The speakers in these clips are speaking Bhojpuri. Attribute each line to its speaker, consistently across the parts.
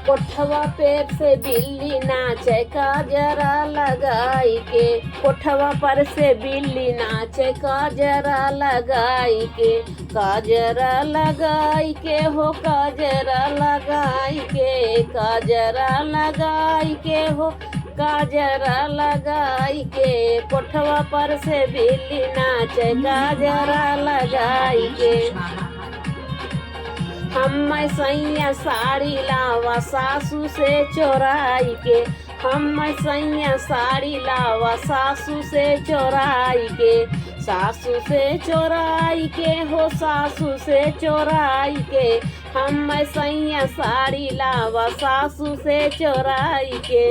Speaker 1: कोठवा पे से बिल्ली नाचे काजरा लगाई के। कोठवा पर से बिल्ली नाचे काजरा लगाई के। काजरा लगाई के हो काजरा लगाई के। काजरा लगाई के हो काजरा लगाई के। कोठवा पर से बिल्ली नाचे काजरा लगाई के। हम सैया साड़ी लावा सासू से चोराई के। हम सैया साड़ी लावा सासू से चोराई के। सासू से चोराई के हो सासू से चोराई के। हम सैया साड़ी लावा सासू से चोराई के।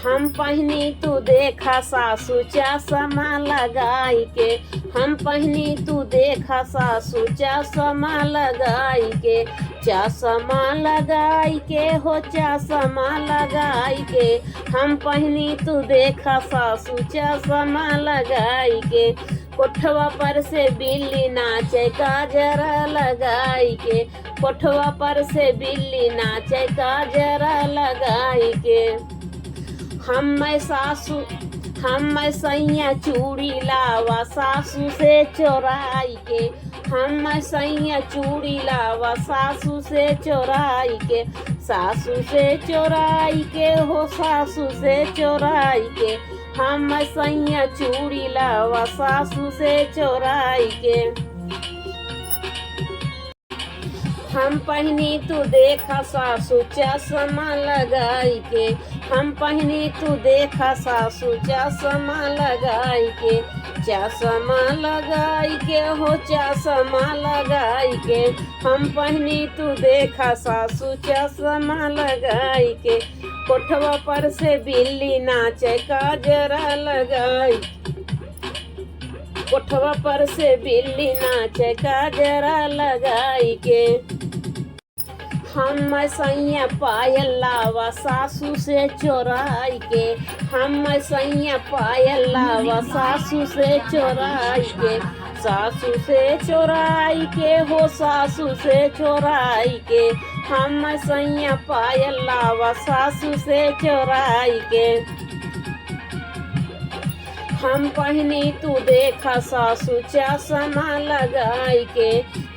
Speaker 1: हम पहनी तू देखा सासू चश्मा लगाई के। हम पहनी तू देखा सासू चश्मा लगाई के। चश्मा लगाई के हो चश्मा लगाई के। हम पहनी तू देखा सासू चश्मा लगाई के। कोठवा पर से बिल्ली नाचे काजरा लगाई के। कोठवा पर से बिल्ली नाचे काजरा लगाई के। हम सैया चूड़ी लावा सासू से चोराई के। हम सैया चूड़ी लावा सासू से चोराई के। सासू से चोराई के हो सासू से चोराई के। हम सैया चूड़ी लावा सासू से चोराई के। हम पहनी तू देखा सासू चश्मा लगाई के। हम पहनी तू देखा सासू चश्मा लगाई के। चश्मा लगाई के हो चश्मा लगाई के। हम पहनी तू देखा सासू चश्मा लगाई के। कोठवा पर से बिल्ली नाचे काजरा लगाई। कोठवा पर से बिल्ली नाचे काजरा लगाई के। हम सैया पायल लावा सासू से चोराई के। हम सैया पायल लावा सासू से चोराई के। सासू से चोराई के हो सासू से चोराई के। हम सैया पायल लावा सासू से चोराई के। हम पहनी तू देखा सासू चश्मा लगाई के।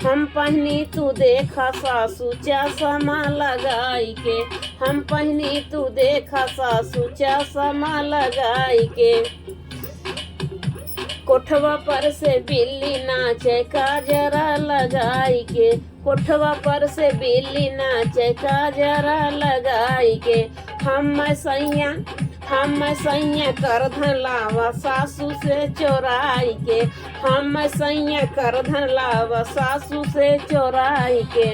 Speaker 1: हम पहनी तू देखा सासू चश्मा लगाई के। हम पहनी तू देखा सासू चश्मा लगाई के। कोठवा पर से बिल्ली नाचे काजरा लगाई के। कोठवा पर से बिल्ली नाचे काजरा लगाई के। हम सैया करधन लावा सासू से चोराई के। हम सैया करधन लावा सासू से चोराई के।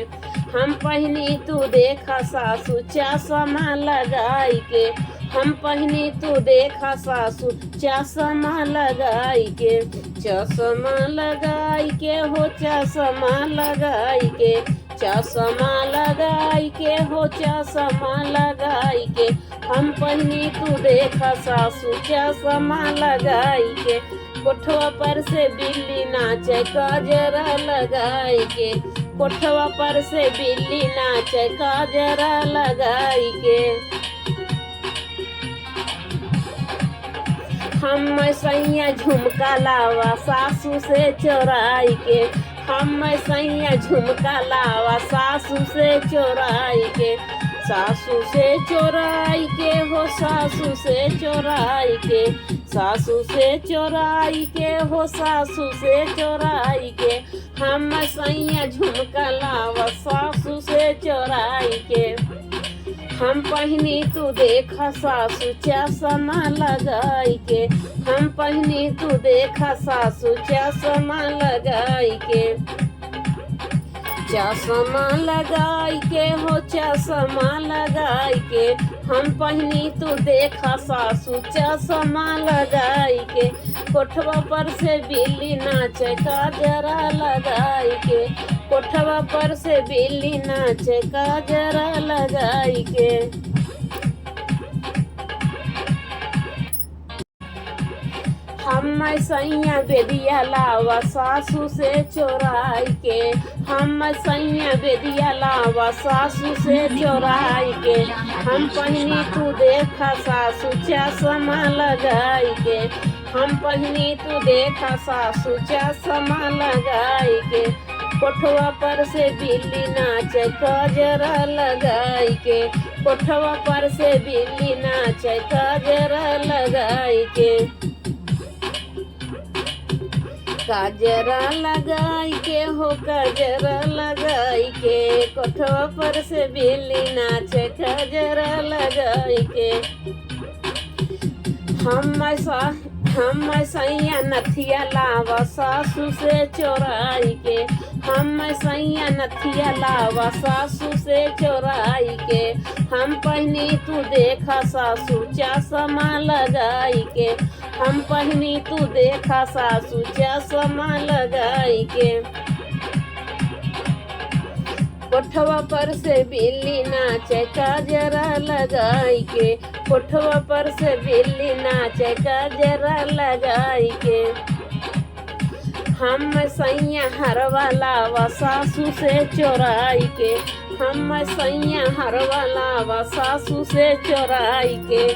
Speaker 1: हम पहनी तू देखा सासू चश्मा लगाई के। हम पहनी तू देखा सासू चश्मा लगाई के। चश्मा लगाई के हो चश्मा लगाई के। चश्मा लगाई के हो चश्मा लगाई के। हम पहनी तू देखा सासू चश्मा लगाई के। कोठवा पर से बिल्ली नाचे काजरा लगाई के। कोठवा पर से बिल्ली नाचे काजरा लगाई के। हम सैया झुमका लावा सासू से चोराई के। हम सैया झुमका लावा सासू से चोराई के। सासू से चोराई के हो सासू से चोराई के। सासू से चोराई के हो सासू से चोराई के। हम सैया झुमका लावा सासू से चोराई के। हम पहनी तू देखा सासू चश्मा लगाई के। हम पहनी तू देखा सासू चश्मा लगाई के। चश्मा लगाई के हो चश्मा लगाई के। हम पहनी तू देखा सासू चश्मा लगाई के। कोठवा पर से बिल्ली नाचे काजरा लगाई के। कोठवा पर से बिल्ली नाचे काजरा लगाई के। हम हम सैया बेदिया लावा सासू से चोराई के, हम सैया बेदिया लावा सासू से चोराई के, हम पहनी तू देखा सासू चश्मा लगाई के, हम पहनी तू देखा सासू चश्मा लगाई के, कोठवा पर से बिल्ली नाचे गजरा लगाई के, कोठवा पर से बिल्ली नाचे गजरा लगाई के, गजरा लगाई के हो गजरा लगाई के, कोठवा पर से बिल्ली नाचे गजरा लगाई के, हम सैया नथिया लावा सासू से चोराई के, हम सैया नथिया लावा सासू से चोराई के, हम पहनी तू देखा सासू चश्मा लगाई के, हम पहनी तू देखा सासू चश्मा लगाई के, कोठवा पर से बिल्ली नाचे गजरा लगाई के, कोठवा पर से बिल्ली नाचे गजरा लगाई के, हम सैया हरवा लावा सासू से चोराई के, हम सैया हरवा लावा सासू से चोराई के।